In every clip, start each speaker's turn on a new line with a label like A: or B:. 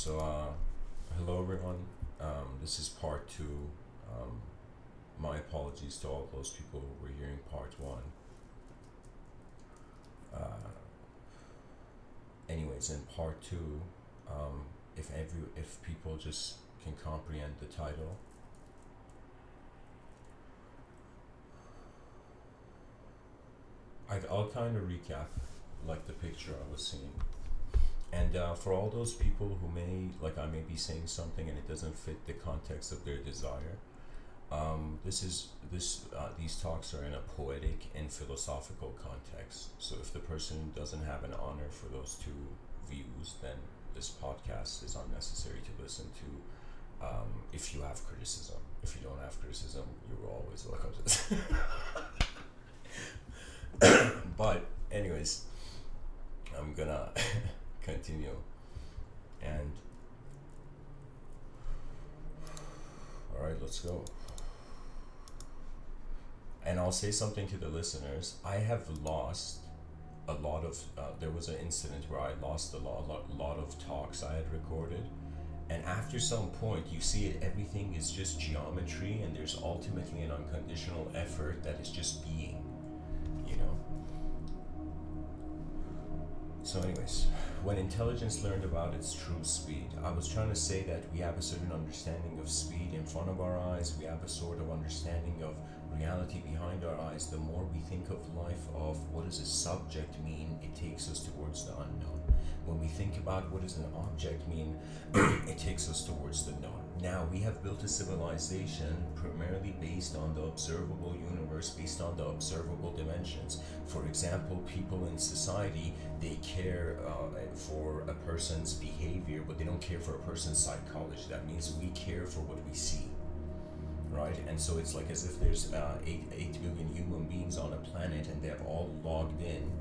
A: Hello everyone. This is part two. Um, my apologies to all those people who were hearing part one. Uh, Anyways, in part two, if people just can comprehend the title, I'll kind of recap like the picture I was seeing. And for all those people who I may be saying something and it doesn't fit the context of their desire, these talks are in a poetic and philosophical context. So if the person doesn't have an honor for those two views, then this podcast is unnecessary to listen to. If you have criticism, if you don't have criticism, you're always welcome to. But anyways, I'm gonna continue. And all right, let's go. And I'll say something to the listeners. I have lost a lot of. There was an incident where I lost a lot of talks I had recorded, and after some point, you see it. Everything is just geometry, and there's ultimately an unconditional effort that is just being. You know. So anyways, when intelligence learned about its true speed, I was trying to say that we have a certain understanding of speed in front of our eyes, we have a sort of understanding of reality behind our eyes. The more we think of life of what does a subject mean, it takes us towards the unknown. When we think about what does an object mean, it takes us towards the known. Now, we have built a civilization primarily based on the observable universe, based on the observable dimensions. For example, people in society, they care for a person's behavior, but they don't care for a person's psychology. That means we care for what we see, right? And so it's like as if there's 8 billion human beings on a planet and they're all logged in.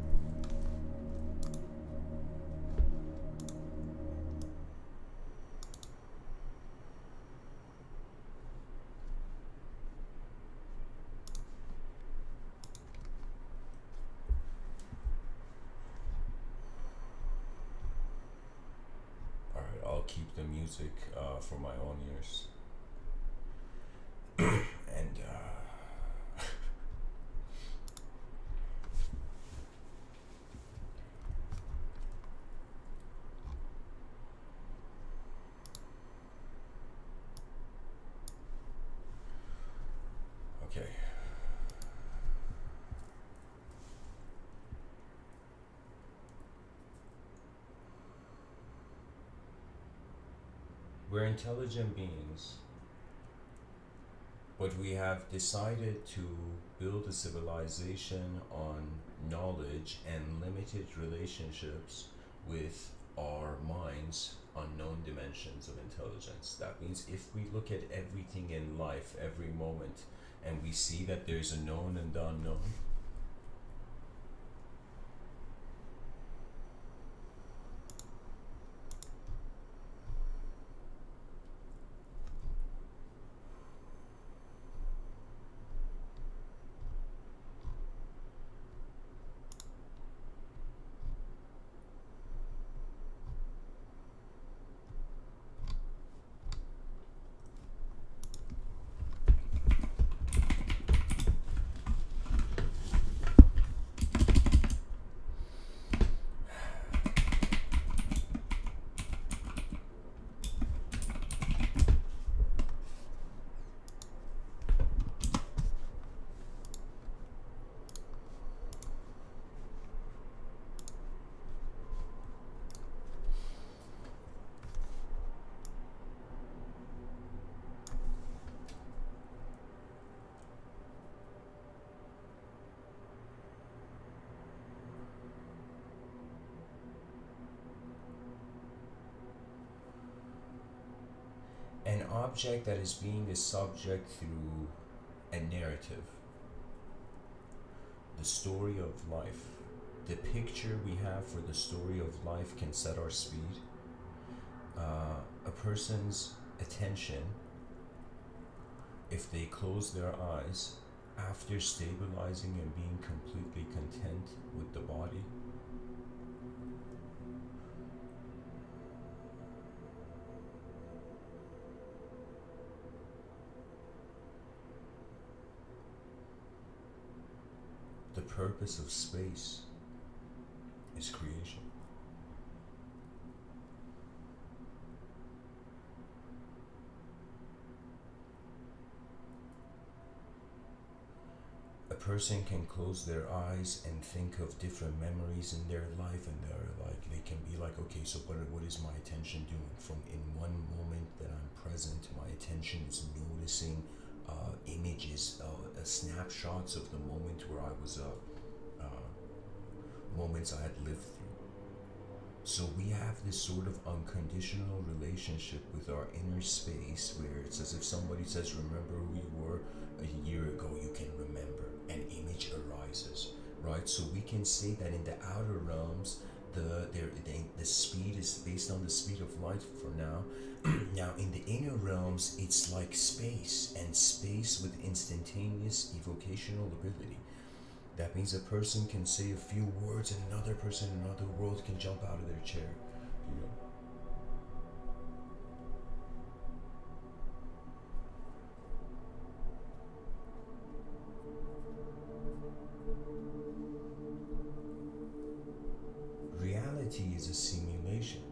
A: I'll keep the music for my own ears. And okay. We're intelligent beings, but we have decided to build a civilization on knowledge and limited relationships with our minds, unknown dimensions of intelligence. That means if we look at everything in life, every moment, and we see that there's a known and the unknown, an object that is being a subject through a narrative, the story of life, the picture we have for the story of life can set our speed. A person's attention, if they close their eyes after stabilizing and being completely content with the body, The purpose of space is creation. A person can close their eyes and think of different memories in their life, and they're like, they can be like, okay, so what is my attention doing? From in one moment that I'm present, my attention is noticing images, snapshots of the moment where I was, moments I had lived through. So we have this sort of unconditional relationship with our inner space where it's as if somebody says, remember who you were a year ago, you can remember, an image arises, right? So we can say that in the outer realms, the speed is based on the speed of light for now. Now in the inner realms, it's like space, and space with instantaneous evocational ability. That means a person can say a few words and another person in another world can jump out of their chair. You know. Reality is a simulation.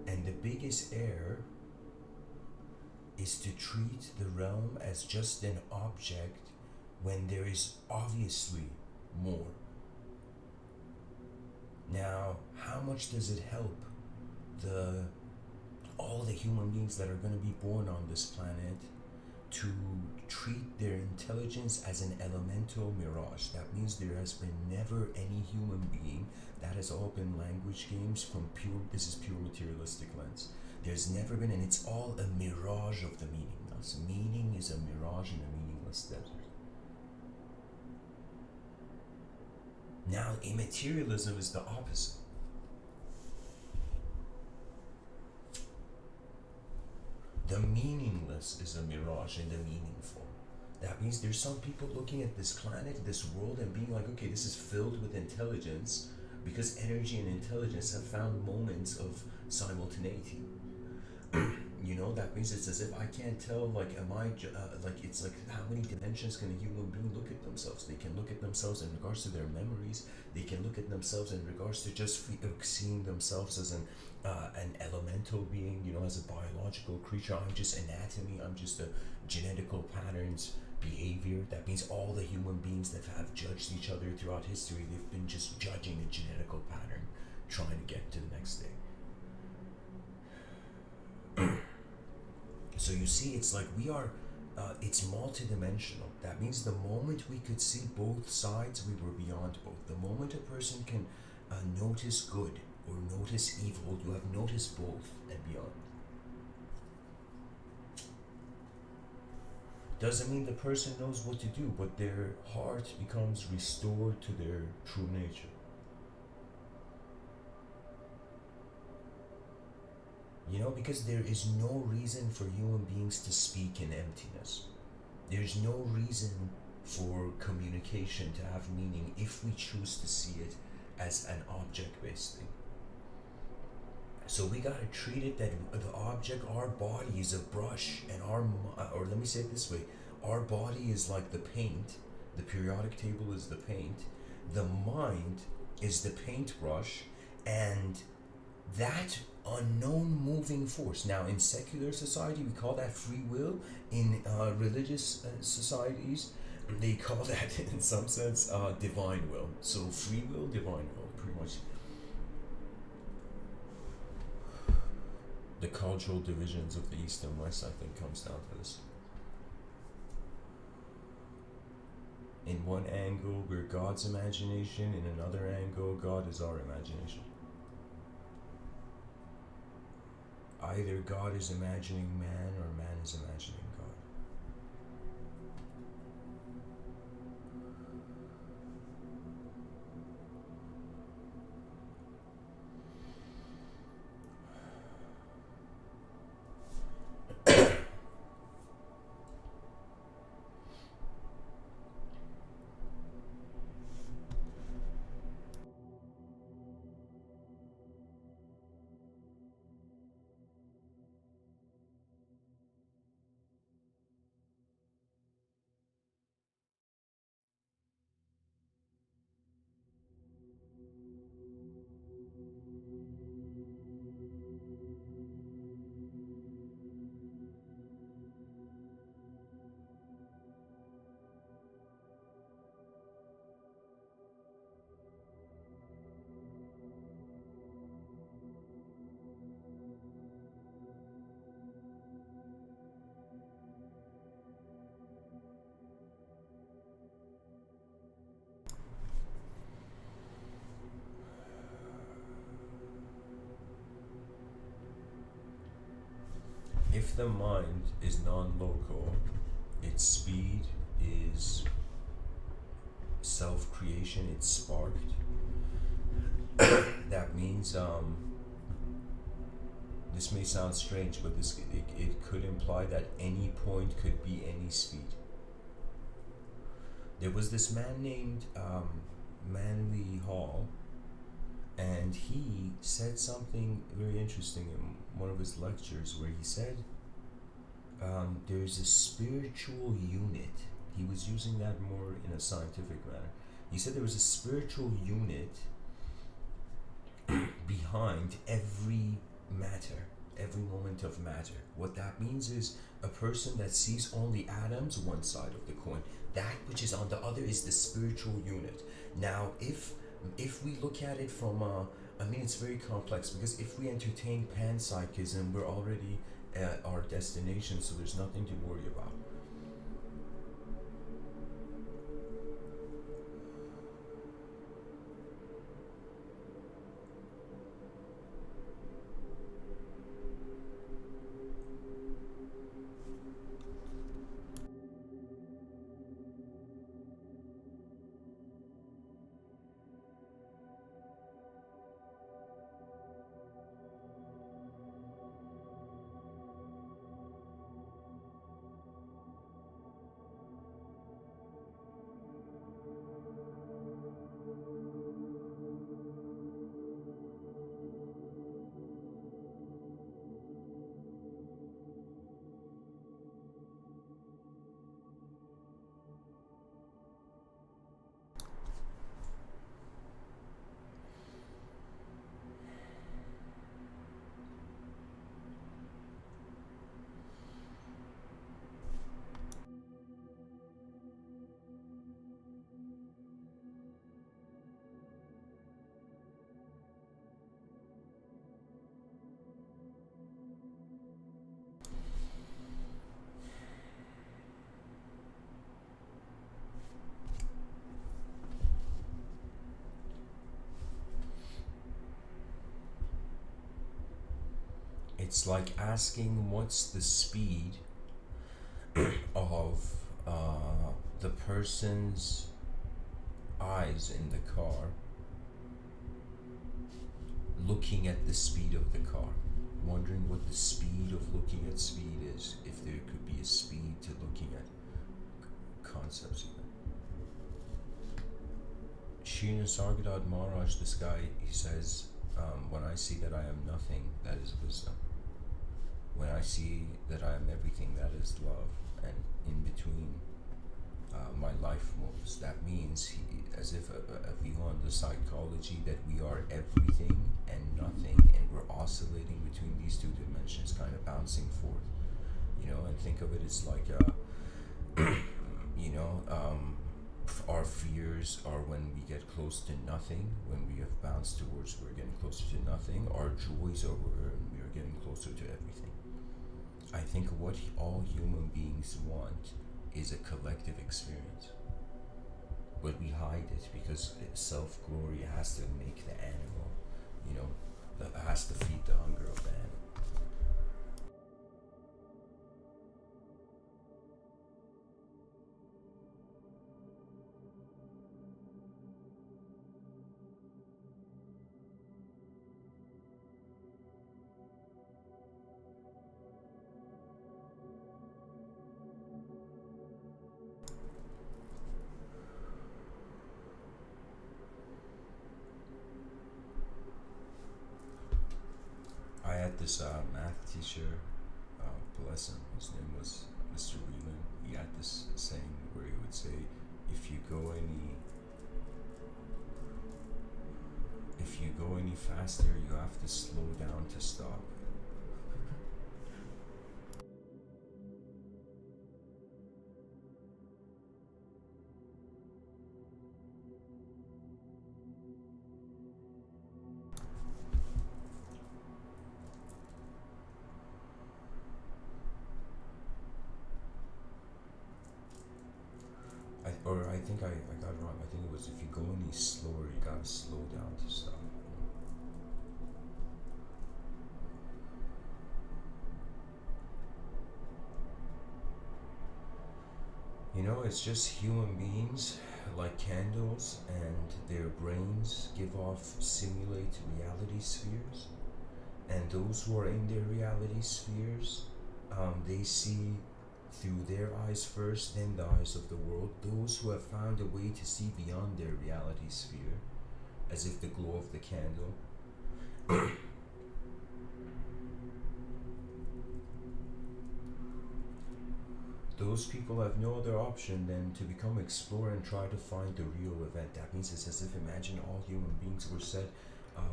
A: And the biggest error is to treat the realm as just an object when there is obviously more. Now, how much does it help all the human beings that are going to be born on this planet to treat their intelligence as an elemental mirage? That means there has been never any human being. That has all been language games from pure, this is pure materialistic lens. There's never been, and it's all a mirage of the meaningless. Meaning is a mirage in a meaningless desert. Now, immaterialism is the opposite. The meaningless is a mirage in the meaningful. That means there's some people looking at this planet, this world, and being like, okay, this is filled with intelligence, because energy and intelligence have found moments of simultaneity. You know, that means it's as if I can't tell, like, it's like, how many dimensions can a human being look at themselves? They can look at themselves in regards to their memories. They can look at themselves in regards to just seeing themselves as an elemental being, you know, as a biological creature. I'm just anatomy. I'm just a genetical patterns, behavior. That means all the human beings that have judged each other throughout history, they've been just judging a genetical pattern, trying to get to the next day. So you see, it's like we are, it's multidimensional. That means the moment we could see both sides, we were beyond both. The moment a person can notice good or notice evil, you have noticed both and beyond. Doesn't mean the person knows what to do, but their heart becomes restored to their true nature. You know, because there is no reason for human beings to speak in emptiness. There's no reason for communication to have meaning if we choose to see it as an object-based thing. So we gotta treat it that the object, our body is a brush, and or let me say it this way, our body is like the paint, the periodic table is the paint, the mind is the paintbrush, and that unknown moving force. Now, in secular society, we call that free will. In religious societies, they call that, in some sense, divine will. So, free will, divine will, pretty much. The cultural divisions of the East and West, I think, comes down to this. In one angle, we're God's imagination. In another angle, God is our imagination. Either God is imagining man or man is imagining God. if the mind is non-local, its speed is self-creation, it's sparked. That means this may sound strange, but it could imply that any point could be any speed. There was this man named Manly Hall, and he said something very interesting in one of his lectures where he said there's a spiritual unit. He was using that more in a scientific manner. He said there was a spiritual unit behind every matter, every moment of matter. What that means is a person that sees only atoms, one side of the coin. That which is on the other is the spiritual unit. Now, if we look at it from it's very complex, because if we entertain panpsychism, we're already at our destination, so there's nothing to worry about. It's like asking what's the speed of the person's eyes in the car looking at the speed of the car, wondering what the speed of looking at speed is, if there could be a speed to looking at concepts even. Shri Nisargadatta Maharaj, this guy, he says, when I see that I am nothing, that is wisdom. When I see that I am everything, that is love. And in between, my life moves. That means, as if a view on the psychology that we are everything and nothing, and we're oscillating between these two dimensions, kind of bouncing forth. And think of it as like our fears are when we get close to nothing. When we have bounced towards, we're getting closer to nothing. Our joys are where we are getting closer to everything. I think what all human beings want is a collective experience. But we hide it because self-glory has to make the animal, that has to feed the hunger of the animal. I had this math teacher, bless him, his name was Mr.Within. He had this saying where he would say, if you go any faster, you have to slow down to stop. I think I got it wrong. I think it was, if you go any slower, you gotta slow down to stop. You know, it's just human beings like candles, and their brains give off simulate reality spheres. And those who are in their reality spheres, they see through their eyes first, then the eyes of the world. Those who have found a way to see beyond their reality sphere, as if the glow of the candle, those people have no other option than to become explorer and try to find the real event. That means it's as if imagine all human beings were said,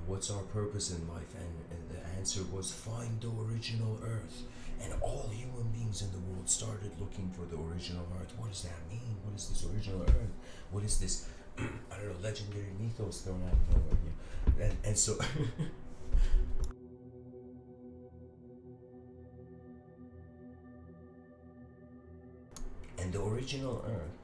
A: what's our purpose in life? And the answer was find the original Earth. And all human beings in the world started looking for the original Earth. What does that mean? What is this original Earth? What is this, I don't know, legendary mythos thrown out of nowhere? Yeah. And so and the original Earth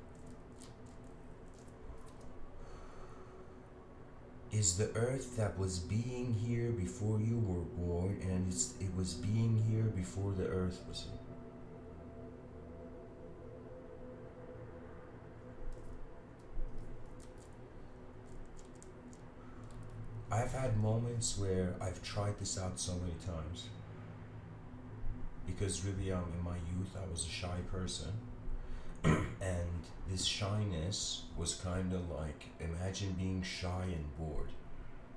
A: is the Earth that was being here before you were born, and it was being here before the Earth was here. I've had moments where I've tried this out so many times because really, in my youth, I was a shy person. And this shyness was kind of like, imagine being shy and bored.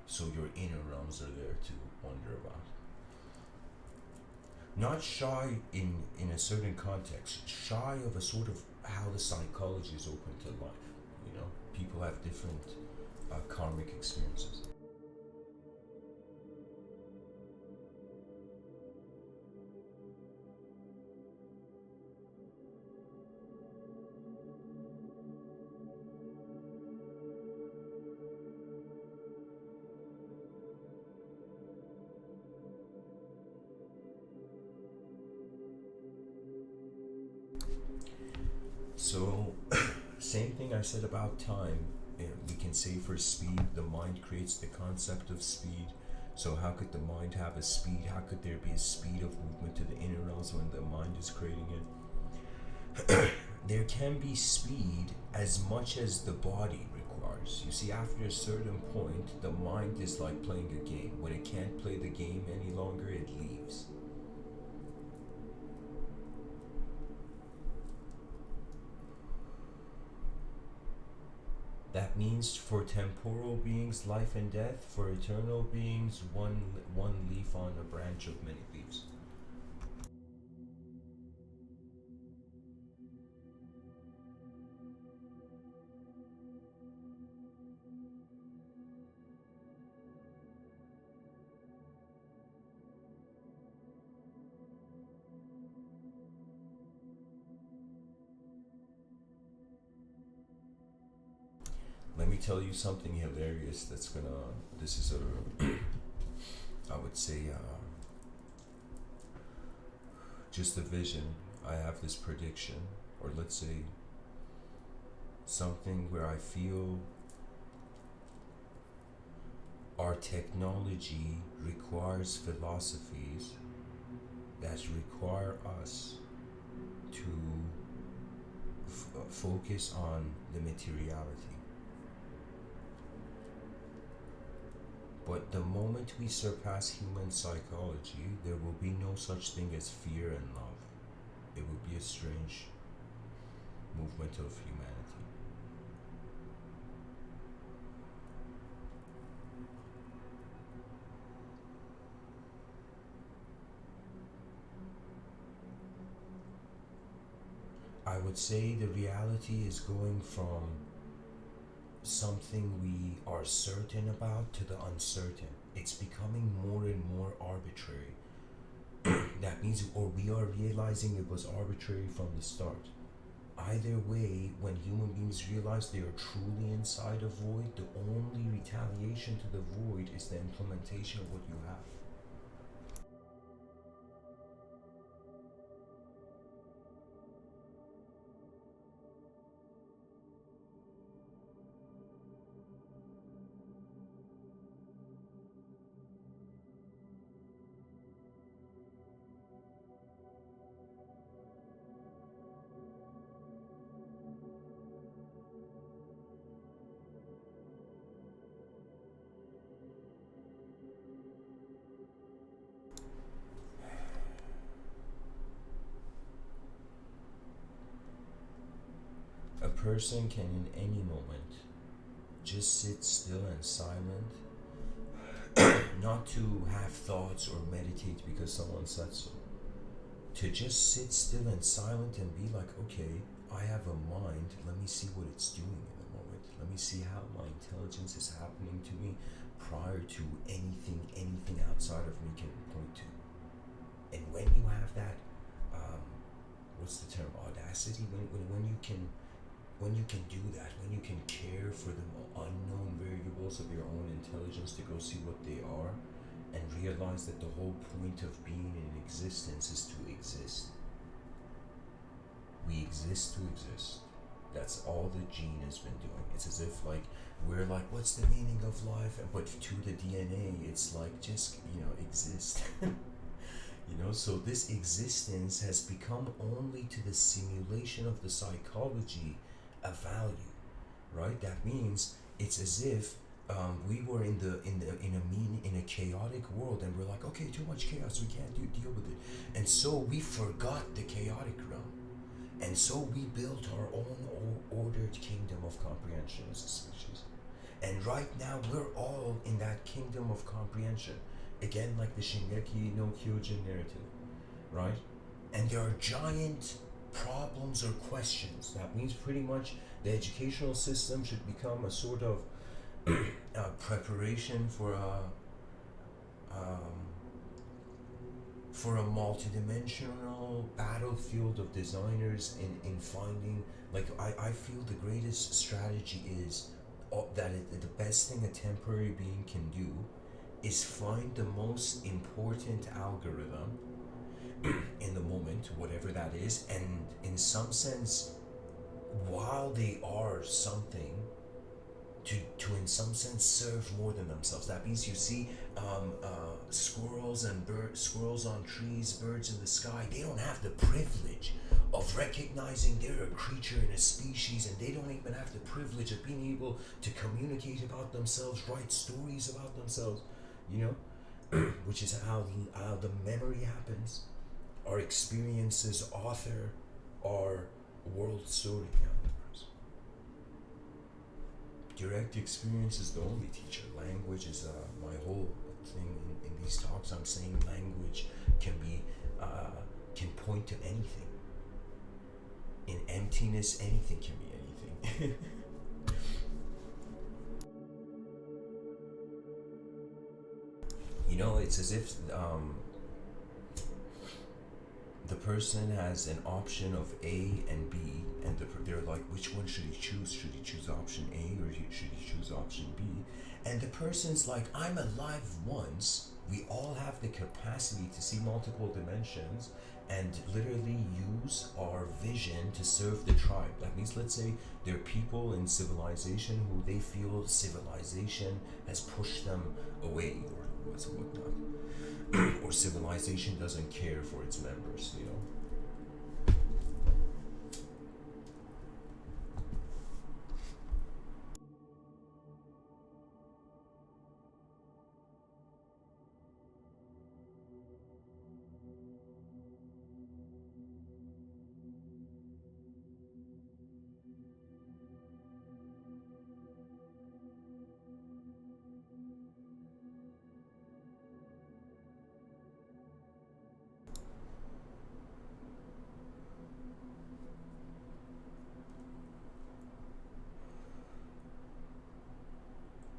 A: So your inner realms are there to wonder about. Not shy in a certain context, shy of a sort of how the psychology is open to life. You know, people have different karmic experiences. So, same thing I said about time. We can say for speed, the mind creates the concept of speed. So, how could the mind have a speed? How could there be a speed of movement to the inner realms when the mind is creating it? There can be speed as much as the body requires. You see, after a certain point, the mind is like playing a game. When it can't play the game any longer, it leaves. That means for temporal beings, life and death. For eternal beings, one leaf on a branch of many leaves. Let me tell you something hilarious that's gonna. This is a. I would say, just a vision. I have this prediction, or let's say, something where I feel our technology requires philosophies that require us to focus on the materiality. But the moment we surpass human psychology, there will be no such thing as fear and love. It will be a strange movement of humanity. I would say the reality is going from something we are certain about to the uncertain. It's becoming more and more arbitrary. That means, or we are realizing it was arbitrary from the start. Either way, when human beings realize they are truly inside a void, the only retaliation to the void is the implementation of what you have. person can in any moment just sit still and silent, not to have thoughts or meditate because someone said so. To just sit still and silent and be like, okay, I have a mind, let me see what it's doing in the moment. Let me see how my intelligence is happening to me prior to anything outside of me can point to. And when you have that, what's the term, audacity, when you can do that, when you can care for the unknown variables of your own intelligence to go see what they are, and realize that the whole point of being in existence is to exist. We exist to exist. That's all the gene has been doing. It's as if like we're like, what's the meaning of life? But to the DNA, it's like just exist. So this existence has become only to the simulation of the psychology a value, right? That means it's as if we were in a chaotic world, and we're like, okay, too much chaos, we can't deal with it, and so we forgot the chaotic realm, and so we built our own ordered kingdom of comprehension as a species. And right now we're all in that kingdom of comprehension, again, like the Shingeki no Kyojin narrative, right? And there are giant problems or questions. That means pretty much the educational system should become a sort of preparation for a multidimensional battlefield of designers in finding, like, I feel the greatest strategy is that the best thing a temporary being can do is find the most important algorithm in the moment, whatever that is, and in some sense, while they are something, to in some sense serve more than themselves. That means you see squirrels on trees, birds in the sky. They don't have the privilege of recognizing they're a creature in a species, and they don't even have the privilege of being able to communicate about themselves, write stories about themselves, which is how the memory happens. Our experiences author our world story. Direct experience is the only teacher. Language is my whole thing in these talks. I'm saying language can point to anything. In emptiness, anything can be anything. It's as if the person has an option of A and B, and they're like, which one should he choose? Should he choose option A or should he choose option B? And the person's like, I'm alive once. We all have the capacity to see multiple dimensions and literally use our vision to serve the tribe. That means, let's say there are people in civilization who they feel civilization has pushed them away or whatnot. Or civilization doesn't care for its members,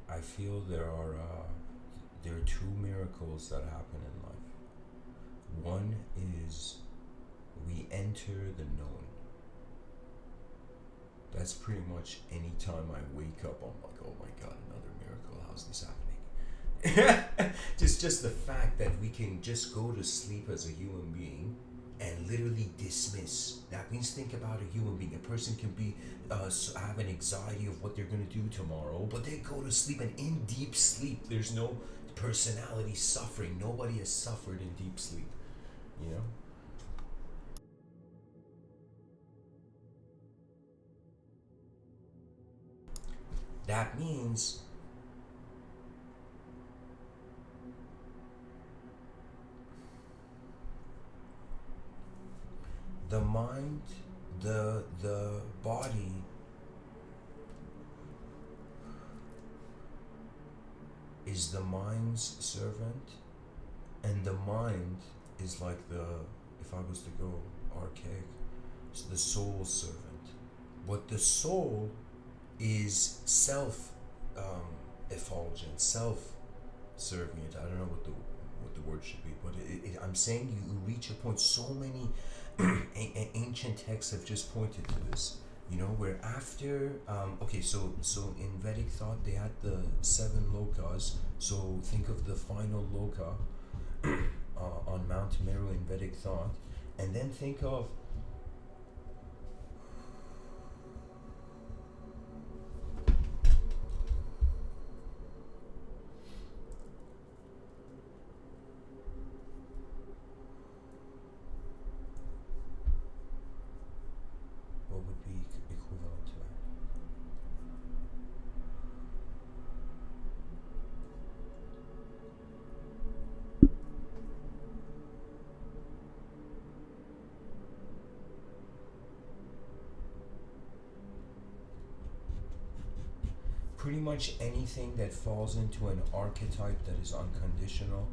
A: I feel there are two miracles that happen in life. One is we enter the known. That's pretty much any time I wake up, I'm like, oh my god, another miracle. How's this happening? just the fact that we can just go to sleep as a human being and literally dismiss. That means, think about a human being. A person can be have an anxiety of what they're going to do tomorrow, but they go to sleep, and in deep sleep, there's no personality suffering. Nobody has suffered in deep sleep, That means the mind, the body is the mind's servant, and the mind is like the, if I was to go archaic, it's the soul's servant. But the soul is self effulgent, self-servient. I don't know what the word should be, but I'm saying you reach a point. So many ancient texts have just pointed to this. You know, where after so in Vedic thought they had the 7 lokas. So think of the final loka on Mount Meru in Vedic thought, and then think of what would be equivalent to that. Pretty much anything that falls into an archetype that is unconditional,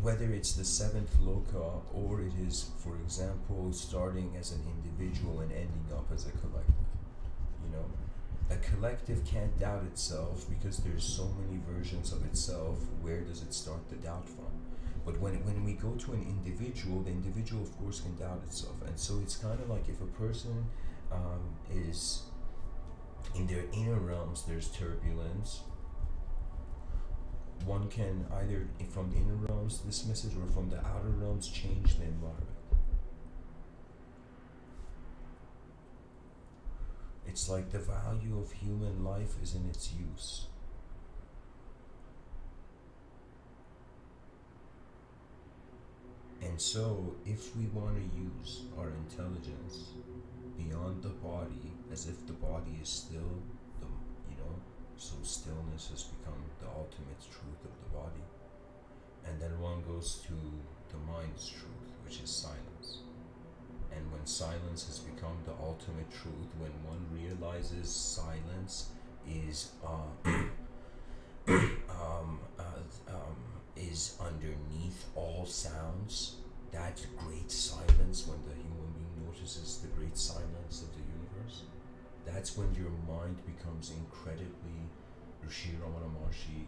A: whether it's the 7th loka or it is, for example, starting as an individual and ending up as a collective. You know, a collective can't doubt itself because there's so many versions of itself. Where does it start the doubt from? But when we go to an individual, the individual of course can doubt itself. And so it's kind of like if a person is in their inner realms, there's turbulence. One can either from the inner realms dismiss it, or from the outer realms change the environment. It's like the value of human life is in its use. And so, if we want to use our intelligence beyond the body, as if the body is still the, so stillness has become the ultimate truth of the body. And then one goes to the mind's truth, which is silence. And when silence has become the ultimate truth, when one realizes silence is is underneath all sounds, that great silence, when the human being notices the great silence of the universe, that's when your mind becomes incredibly, Rishi Ramana Maharshi,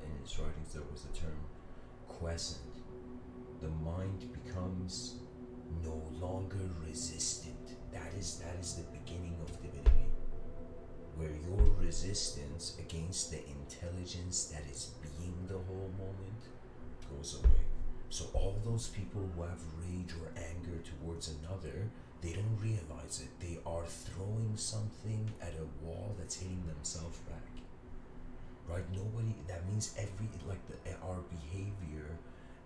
A: in his writings, there was the term quiescent. The mind becomes no longer resistant. That is the beginning of divinity, where your resistance against the intelligence that is being the whole moment goes away. So all those people who have rage or anger towards another, they don't realize it. They are throwing something at a wall that's hitting themselves back. Right? Nobody, that means our behavior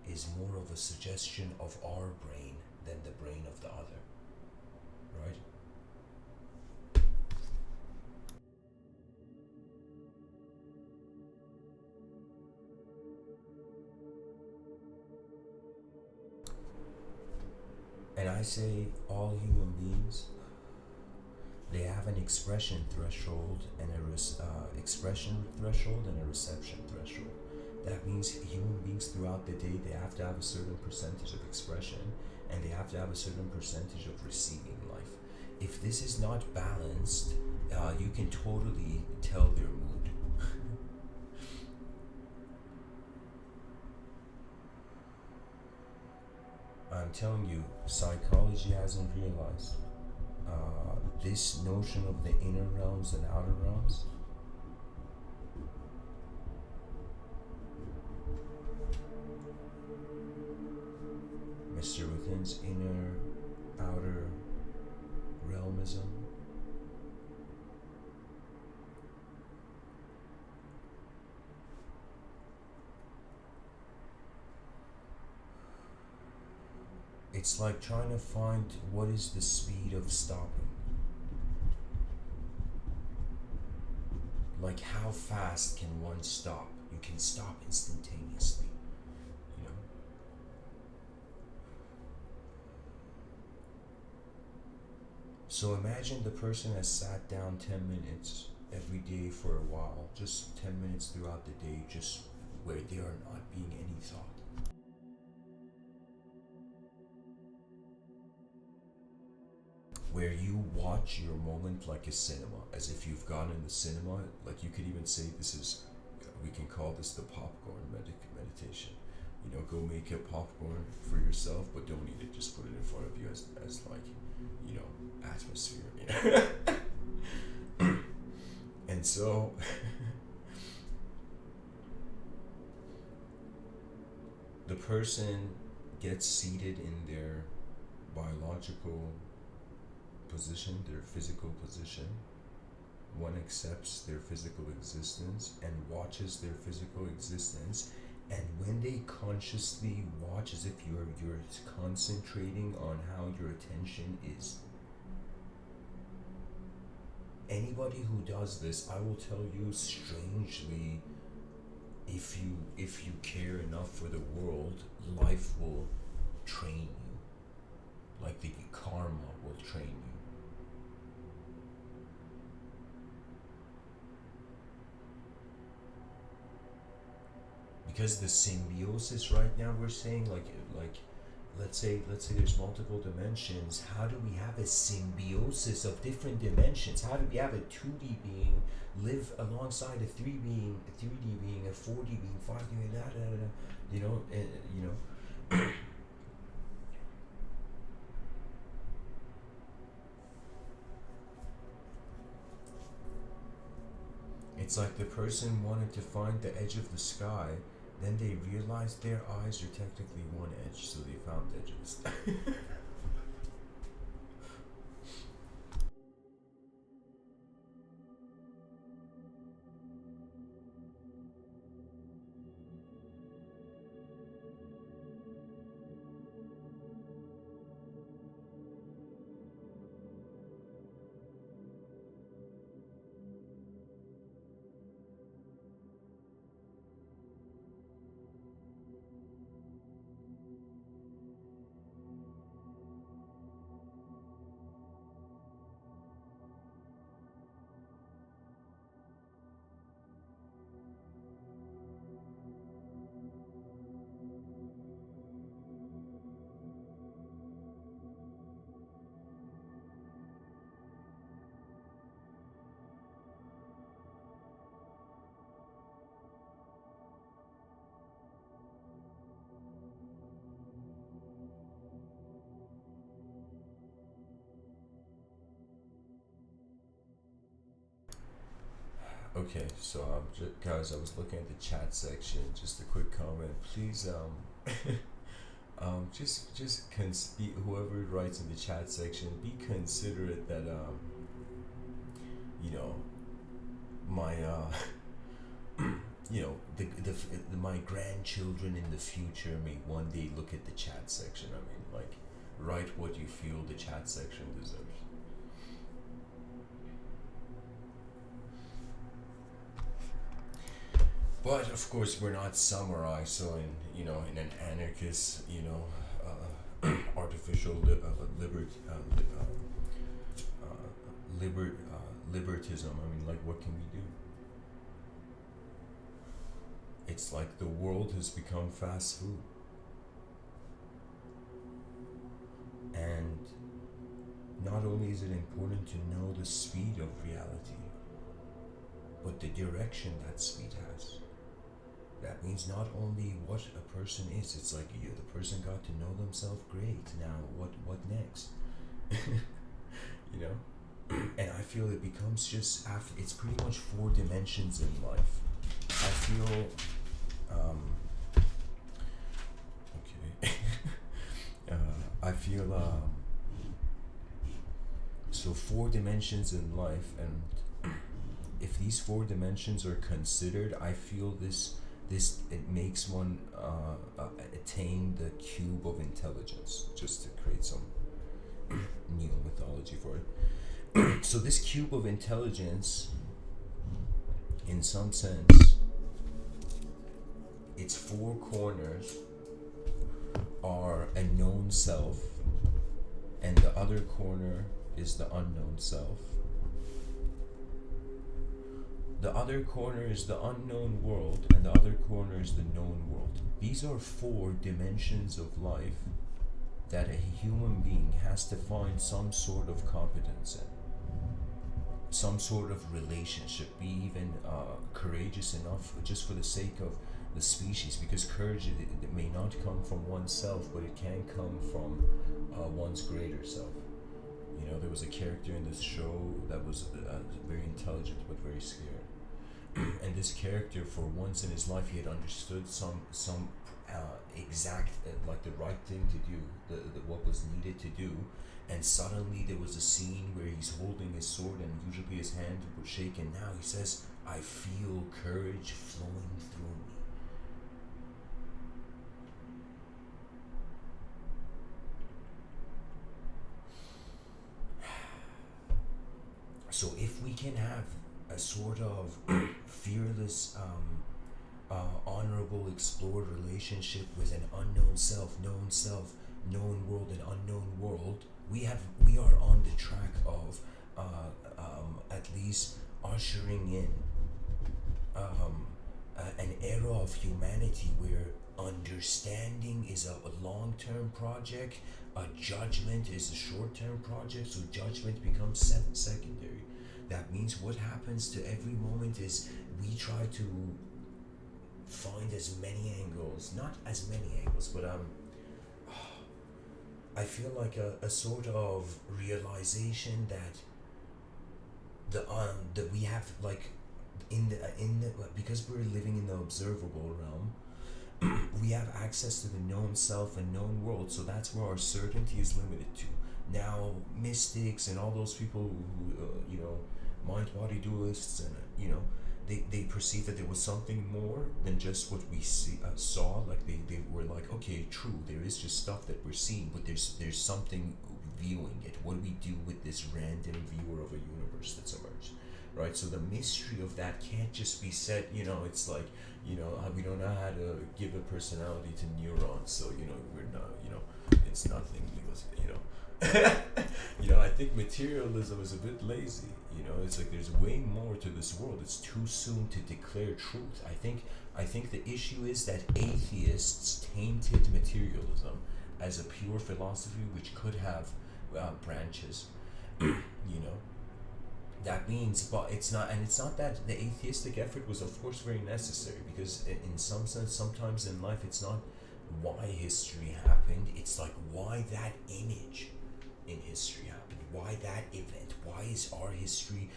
A: is more of a suggestion of our brain than the brain of the other. Right? And I say all human beings, they have an expression threshold and a expression threshold and a reception threshold. That means human beings throughout the day, they have to have a certain percentage of expression and they have to have a certain percentage of receiving life. If this is not balanced, you can totally tell their mood. I'm telling you, psychology hasn't realized this notion of the inner realms and outer realms. Mr.Within's inner outer realmism. It's like trying to find what is the speed of stopping. Like how fast can one stop? You can stop instantaneously, you know? So imagine the person has sat down 10 minutes every day away for a while, just 10 minutes throughout the day, just where there are not being any thought. Where you watch your moment like a cinema, as if you've gone in the cinema. Like, you could even say this is, we can call this the popcorn meditation. You know, go make a popcorn for yourself, but don't eat it. Just put it in front of you as like, you know, atmosphere. You know? And so, the person gets seated in their biological position, their physical position. One accepts their physical existence and watches their physical existence. And when they consciously watch, as if you're concentrating on how your attention is. Anybody who does this, I will tell you, strangely, if you care enough for the world, life will train you. Like the karma will train you. Because the symbiosis right now, we're saying, like let's say there's multiple dimensions. How do we have a symbiosis of different dimensions? How do we have a 2D being live alongside a 3D being, a 4D being, 5D being, you know, you know. It's like the person wanted to find the edge of the sky, then they realized their eyes are technically one edge, so they found edges. Okay, so guys, I was looking at the chat section. Just a quick comment, please. Just be, whoever writes in the chat section, be considerate that you know, my you know, the my grandchildren in the future may one day look at the chat section. I mean, like, write what you feel the chat section deserves. But of course, we're not samurai, so in an anarchist, artificial libertism. I mean, like, what can we do? It's like the world has become fast food, and not only is it important to know the speed of reality, but the direction that speed has. That means not only what a person is, it's like, the person got to know themselves, great, now what next? You know? And I feel it becomes just, after, it's pretty much 4 dimensions in life. I feel, okay, I feel, so 4 dimensions in life, and if these 4 dimensions are considered, I feel this it makes one attain the cube of intelligence, just to create some neo mythology for it. So this cube of intelligence, in some sense, its 4 corners are a known self, and the other corner is the unknown self. The other corner is the unknown world, and the other corner is the known world. These are four dimensions of life that a human being has to find some sort of competence in, some sort of relationship, be even courageous enough just for the sake of the species, because courage, it may not come from oneself, but it can come from one's greater self. You know, there was a character in this show that was very intelligent but very scared. And this character, for once in his life, he had understood some exact like the right thing to do, the what was needed to do. And suddenly there was a scene where he's holding his sword, and usually his hand would shake, and now he says, "I feel courage flowing through me." So if we can have a sort of fearless, honorable, explored relationship with an unknown self, known world, and unknown world, we are on the track of at least ushering in an era of humanity where understanding is a long-term project, a judgment is a short-term project, so judgment becomes secondary. That means what happens to every moment is we try to find as many angles, not as many angles, but I feel like a sort of realization that that we have, like, in the because we're living in the observable realm, we have access to the known self and known world, so that's where our certainty is limited to. Now, mystics and all those people who, mind body dualists, and they perceive that there was something more than just what we saw. Like they were like, okay, true, there is just stuff that we're seeing, but there's something viewing it. What do we do with this random viewer of a universe that's emerged? Right, so the mystery of that can't just be said. It's like, we don't know how to give a personality to neurons, so we're not, it's nothing, because I think materialism is a bit lazy. It's like there's way more to this world. It's too soon to declare truth. I think the issue is that atheists tainted materialism as a pure philosophy, which could have branches. That means, but it's not, and it's not that the atheistic effort was, of course, very necessary, because in some sense, sometimes in life, it's not why history happened, it's like why that image in history happened, why that event, why is our history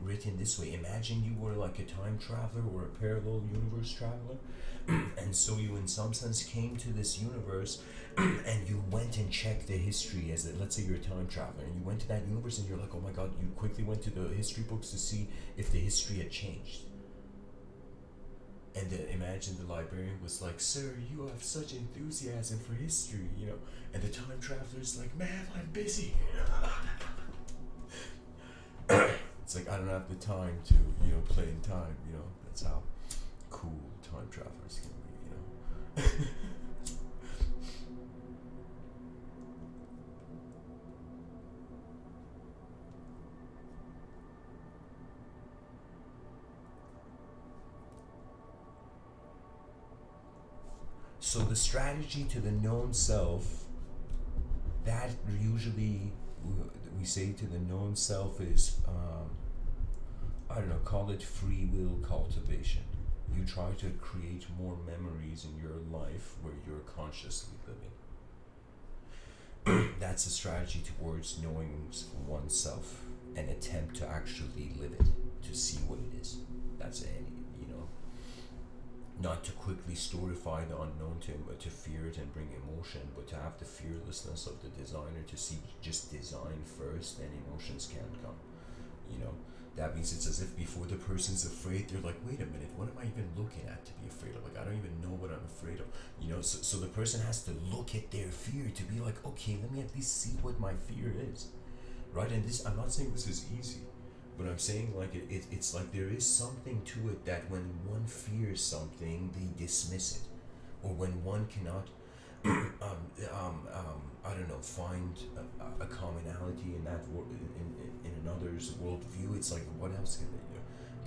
A: written this way. Imagine you were like a time traveler or a parallel universe traveler, and so you in some sense came to this universe and you went and checked the history as let's say you're a time traveler, and you went to that universe and you're like, oh my god, you quickly went to the history books to see if the history had changed. And then imagine the librarian was like, sir, you have such enthusiasm for history, and the time traveler's like, man, I'm busy. It's like, I don't have the time to, play in time, that's how cool time travelers can be. So the strategy to the known self, that usually we say to the known self is, call it free will cultivation. You try to create more memories in your life where you're consciously living. That's a strategy towards knowing oneself, an attempt to actually live it, to see what it is. That's not to quickly storify the unknown, to fear it and bring emotion, but to have the fearlessness of the designer, to see just design first, and emotions can come. That means it's as if before the person's afraid, they're like, wait a minute, what am I even looking at to be afraid of? Like, I don't even know what I'm afraid of. So the person has to look at their fear to be like, okay, let me at least see what my fear is, right? And this, I'm not saying this is easy, but I'm saying, like, it's like there is something to it, that when one fears something, they dismiss it, or when one cannot, find a commonality in that in another's worldview. It's like, what else can they do?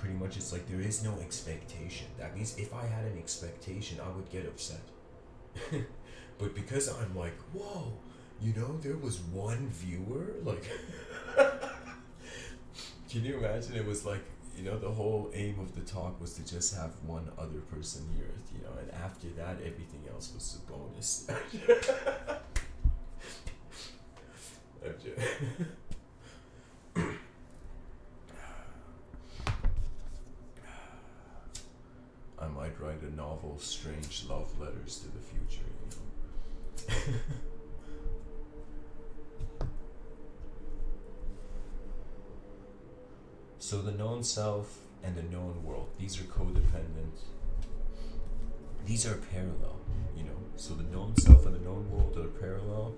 A: pretty much it's like there is no expectation. That means if I had an expectation, I would get upset. But because I'm like, whoa, there was one viewer, like, can you imagine? It was like, the whole aim of the talk was to just have one other person hear it, and after that, everything else was a bonus. I might write a novel, Strange Love Letters to the Future, So the known self and the known world, these are codependent. These are parallel, So the known self and the known world are parallel.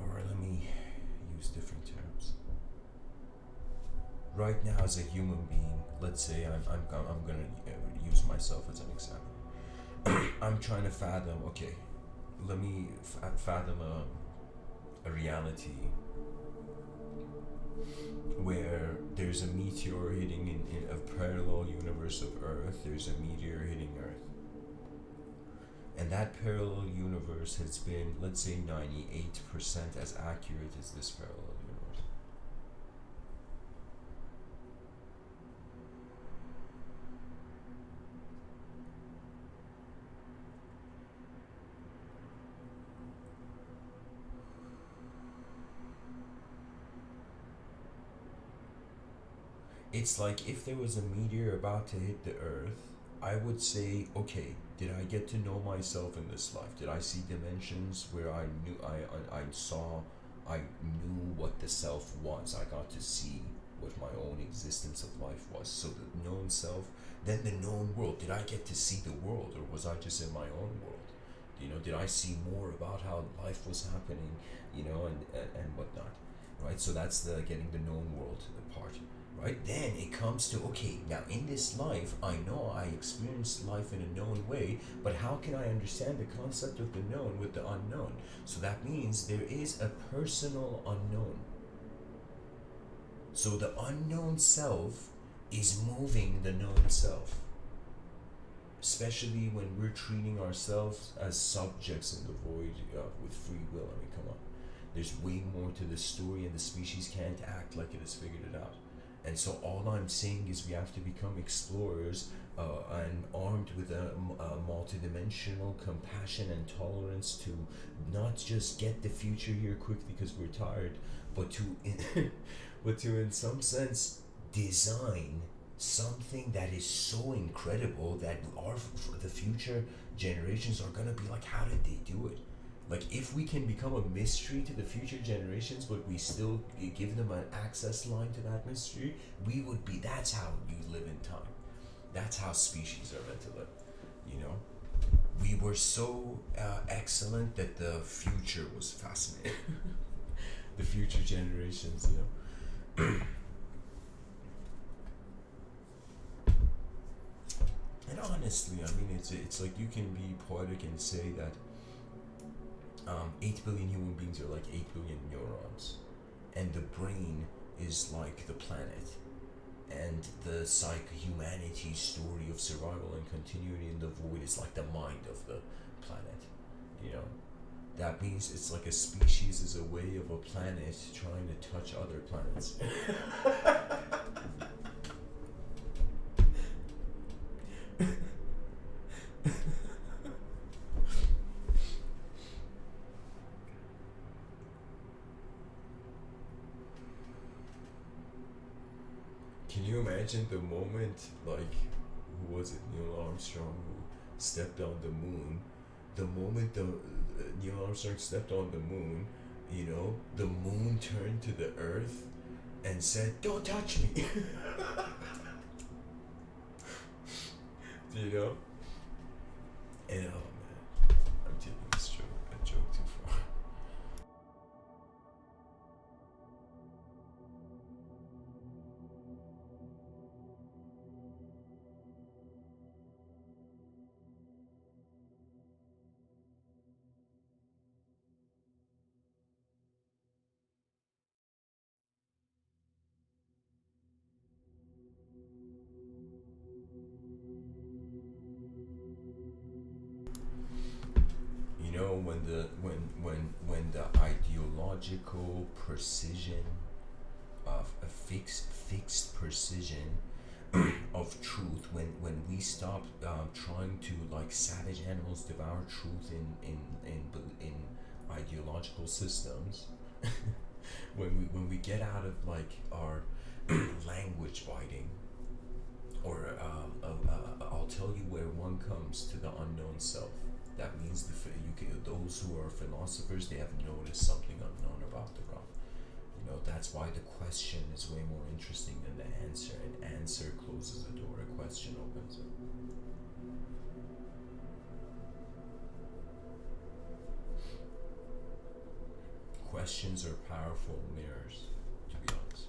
A: Or let me use different terms. Right now, as a human being, let's say I'm gonna use myself as an example. I'm trying to fathom. Okay, let me fathom a reality where there's a meteor hitting in a parallel universe of Earth. There's a meteor hitting Earth, and that parallel universe has been, let's say, 98% as accurate as this parallel universe. It's like if there was a meteor about to hit the Earth, I would say, okay, did I get to know myself in this life? Did I see dimensions where I knew I knew what the self was? I got to see what my own existence of life was. So the known self, then the known world. Did I get to see the world, or was I just in my own world? Did I see more about how life was happening, and whatnot, right? So that's the getting the known world part. Right? Then it comes to, okay, now in this life, I know I experienced life in a known way, but how can I understand the concept of the known with the unknown? So that means there is a personal unknown. So the unknown self is moving the known self. Especially when we're treating ourselves as subjects in the void with free will. I mean, come on. There's way more to the story, and the species can't act like it has figured it out. And so all I'm saying is we have to become explorers and armed with a multidimensional compassion and tolerance to not just get the future here quickly because we're tired, but to in some sense design something that is so incredible that the future generations are gonna be like, how did they do it? Like, if we can become a mystery to the future generations, but we still give them an access line to that mystery, that's how you live in time. That's how species are meant to live, We were so excellent that the future was fascinating. The future generations, And honestly, I mean, it's like you can be poetic and say that 8 billion human beings are like 8 billion neurons, and the brain is like the planet, and the humanity's story of survival and continuity in the void is like the mind of the planet. That means it's like a species is a way of a planet trying to touch other planets. Can you imagine the moment, like, who was it, Neil Armstrong, who stepped on the moon? The moment Neil Armstrong stepped on the moon, the moon turned to the earth and said, "Don't touch me." And oh man, I'm taking this joke too far. when the ideological precision of a fixed precision of truth, when we stop trying to, like savage animals, devour truth in ideological systems, when we get out of like our language biting, or I'll tell you where one comes to the unknown self. That means those who are philosophers, they have noticed something unknown about the God. That's why the question is way more interesting than the answer. An answer closes a door, a question opens it. Questions are powerful mirrors, to be honest.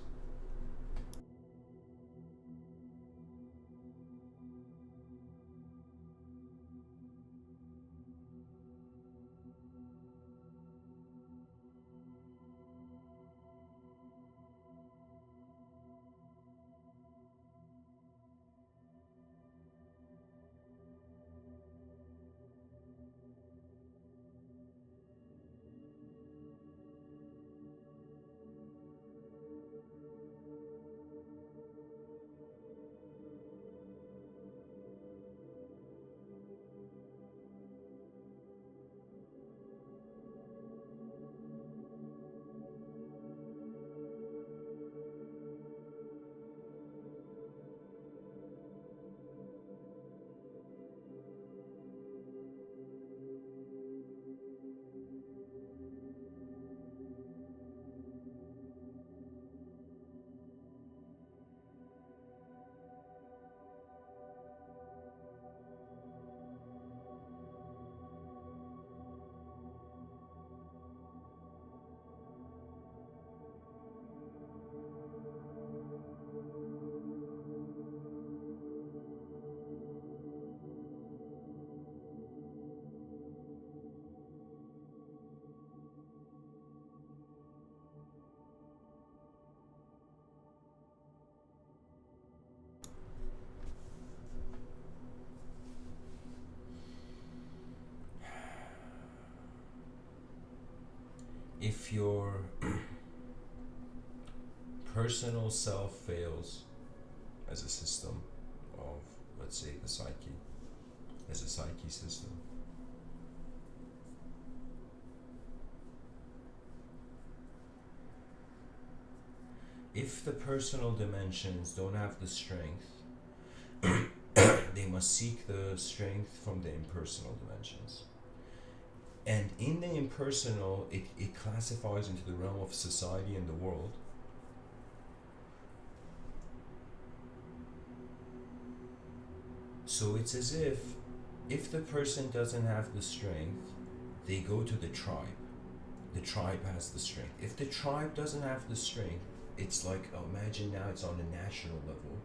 A: If your personal self fails as a system of, let's say, the psyche, as a psyche system, if the personal dimensions don't have the strength, they must seek the strength from the impersonal dimensions. And in the impersonal, it classifies into the realm of society and the world. So it's as if the person doesn't have the strength, they go to the tribe. The tribe has the strength. If the tribe doesn't have the strength, it's like, imagine now it's on a national level.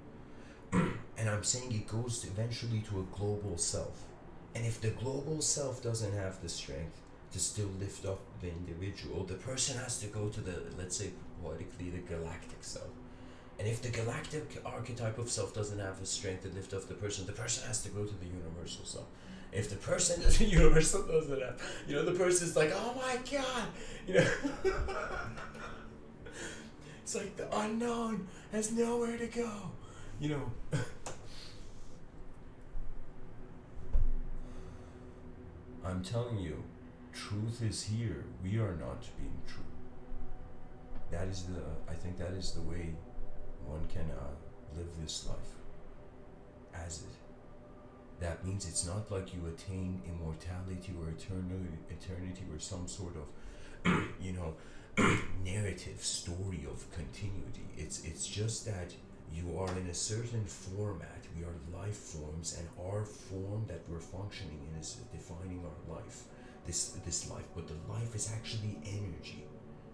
A: And I'm saying it goes eventually to a global self. And if the global self doesn't have the strength to still lift up the individual, the person has to go to the, let's say poetically, the galactic self. And if the galactic archetype of self doesn't have the strength to lift up the person has to go to the universal self. If the person doesn't, universal doesn't have, the person's like, oh my God, it's like the unknown has nowhere to go, I'm telling you, truth is here. We are not being true. I think that is the way one can live this life as it. That means it's not like you attain immortality or eternity or some sort of, narrative story of continuity. It's just that you are in a certain format. We are life forms, and our form that we're functioning in is defining our life, this life. But the life is actually energy,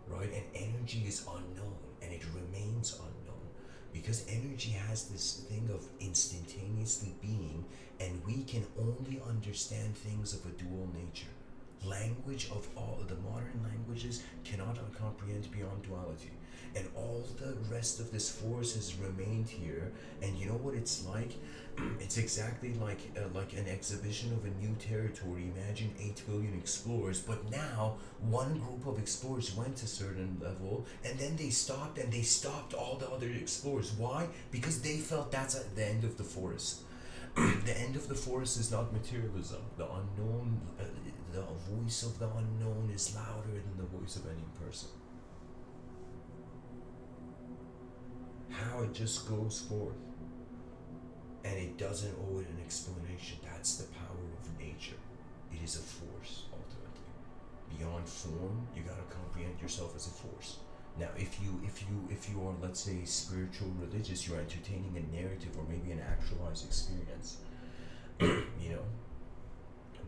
A: right? And energy is unknown, and it remains unknown, because energy has this thing of instantaneously being, and we can only understand things of a dual nature. Language of all the modern languages cannot comprehend beyond duality. And all the rest of this force has remained here. And you know what it's like? It's exactly like an exhibition of a new territory. Imagine 8 billion explorers, but now one group of explorers went to a certain level, and then they stopped, and they stopped all the other explorers. Why? Because they felt that's at the end of the forest. The end of the forest is not materialism. The unknown, the voice of the unknown is louder than the voice of any person. How it just goes forth, and it doesn't owe it an explanation. That's the power of nature. It is a force, ultimately. Beyond form, you gotta comprehend yourself as a force. Now, if you are, let's say, spiritual, religious, you're entertaining a narrative or maybe an actualized experience, you know.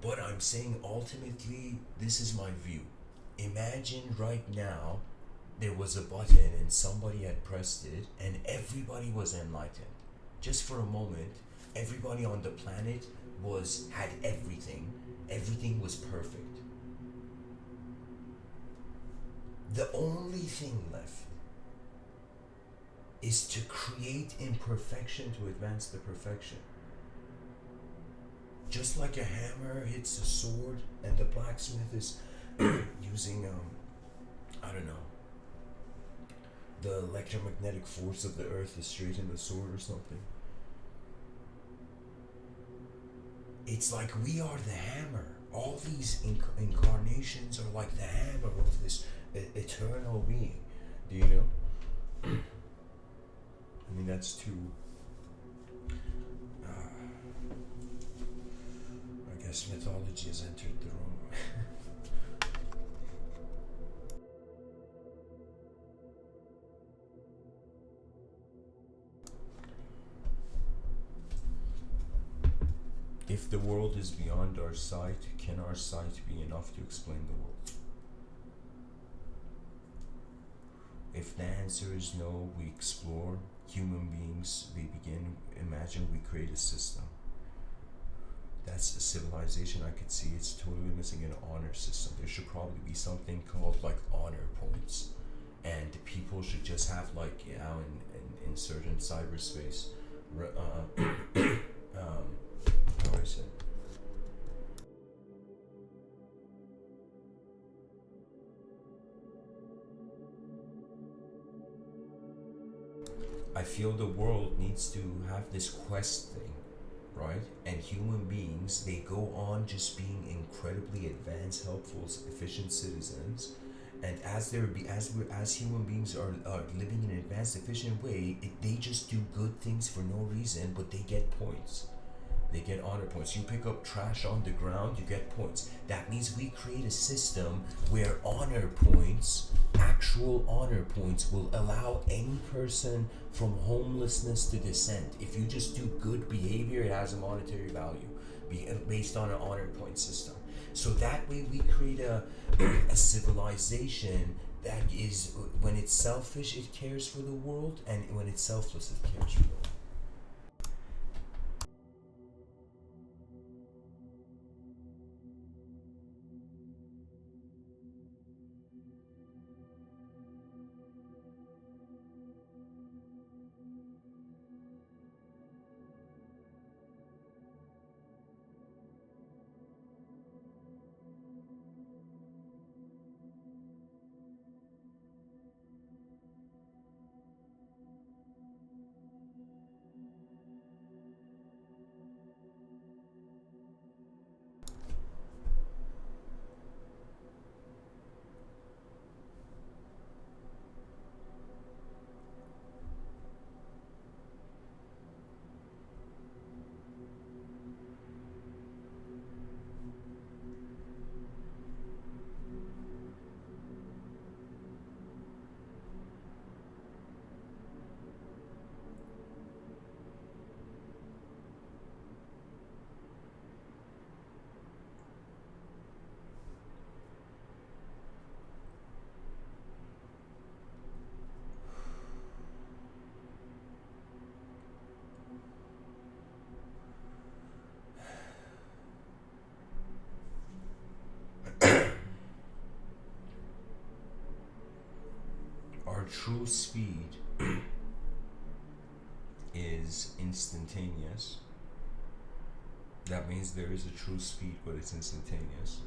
A: But I'm saying ultimately, this is my view. Imagine right now there was a button and somebody had pressed it and everybody was enlightened. Just for a moment, everybody on the planet had everything. Everything was perfect. The only thing left is to create imperfection to advance the perfection. Just like a hammer hits a sword and the blacksmith is using, I don't know, the electromagnetic force of the earth to straighten the sword or something. It's like we are the hammer. All these incarnations are like the hammer of this eternal being. Do you know? I mean, that's too... I guess mythology has entered the room. If the world is beyond our sight, can our sight be enough to explain the world? If the answer is no, we explore. Human beings, we begin. Imagine we create a system. That's a civilization I could see. It's totally missing an honor system. There should probably be something called like honor points. And people should just have like, you know, in certain cyberspace, how do I say? I feel the world needs to have this quest thing, right? And human beings, they go on just being incredibly advanced, helpful, efficient citizens. And as human beings are living in an advanced, efficient way, they just do good things for no reason, but they get points. They get honor points. You pick up trash on the ground, you get points. That means we create a system where honor points, actual honor points, will allow any person from homelessness to descent. If you just do good behavior, it has a monetary value based on an honor point system. So that way we create a civilization that is, when it's selfish, it cares for the world, and when it's selfless, it cares for the world. true speed is instantaneous. That means there is a true speed, but it's instantaneous.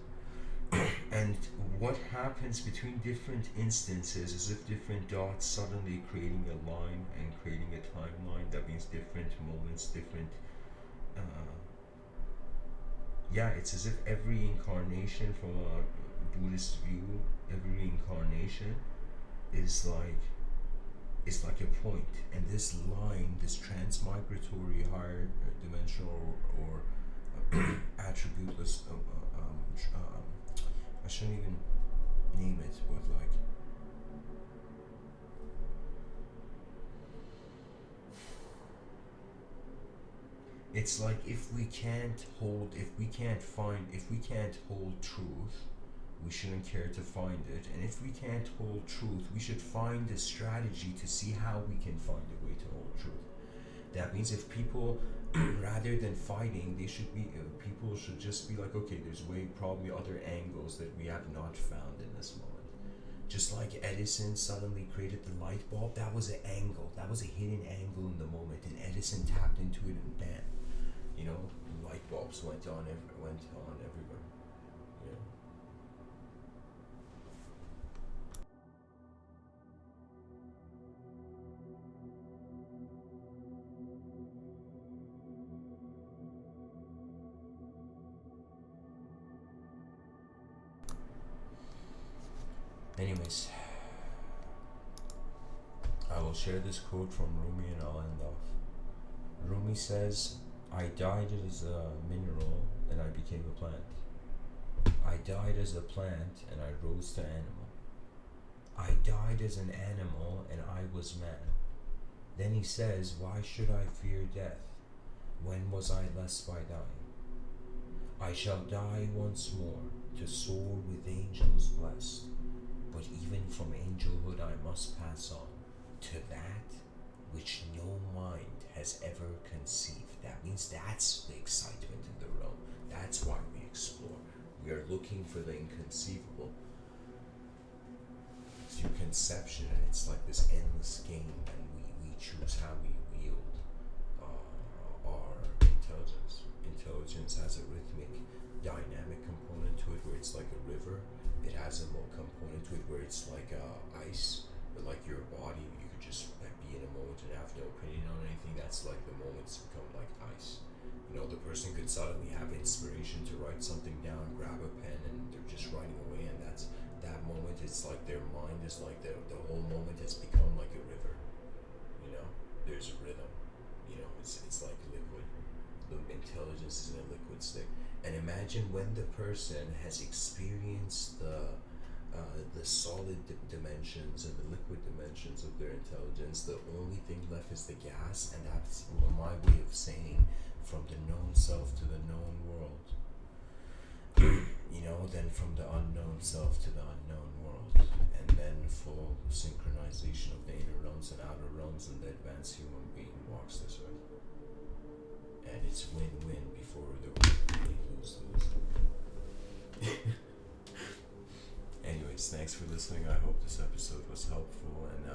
A: And what happens between different instances is if different dots suddenly creating a line and creating a timeline. That means different moments, different it's as if every incarnation, from a Buddhist view, every incarnation is like a point, and this line, this transmigratory higher dimensional or attributeless I shouldn't even name it, but like it's like if we can't hold truth, we shouldn't care to find it. And if we can't hold truth, we should find a strategy to see how we can find a way to hold truth. That means if people, rather than fighting, people should just be like, okay, there's probably other angles that we have not found in this moment. Just like Edison suddenly created the light bulb, that was an angle, that was a hidden angle in the moment, and Edison tapped into it and bam, light bulbs went on everywhere. Anyways, I will share this quote from Rumi and I'll end off. Rumi says, I died as a mineral and I became a plant. I died as a plant and I rose to animal. I died as an animal and I was man. Then he says, why should I fear death? When was I less by dying? I shall die once more to soar with angels blessed. But even from angelhood I must pass on to that which no mind has ever conceived. That means that's the excitement in the realm. That's why we explore. We are looking for the inconceivable. Through conception, and it's like this endless game, and we choose how we wield our intelligence. Intelligence has a rhythmic, dynamic component to it where it's like a river. It has a more component to it where it's like ice, but like your body, you could just be in a moment and have no opinion on anything. That's like the moments become like ice. The person could suddenly have inspiration to write something down, grab a pen, and they're just writing away, and that moment, it's like their mind is like the whole moment has become like a river. There's a rhythm. It's like liquid. The intelligence is in a liquid state. And imagine when the person has experienced the solid dimensions and the liquid dimensions of their intelligence, the only thing left is the gas, and that's my way of saying from the known self to the known world. Then from the unknown self to the unknown world, and then full synchronization of the inner realms and outer realms, and the advanced human being walks this earth. And it's win-win before the really lose-lose. Anyways, thanks for listening. I hope this episode was helpful, and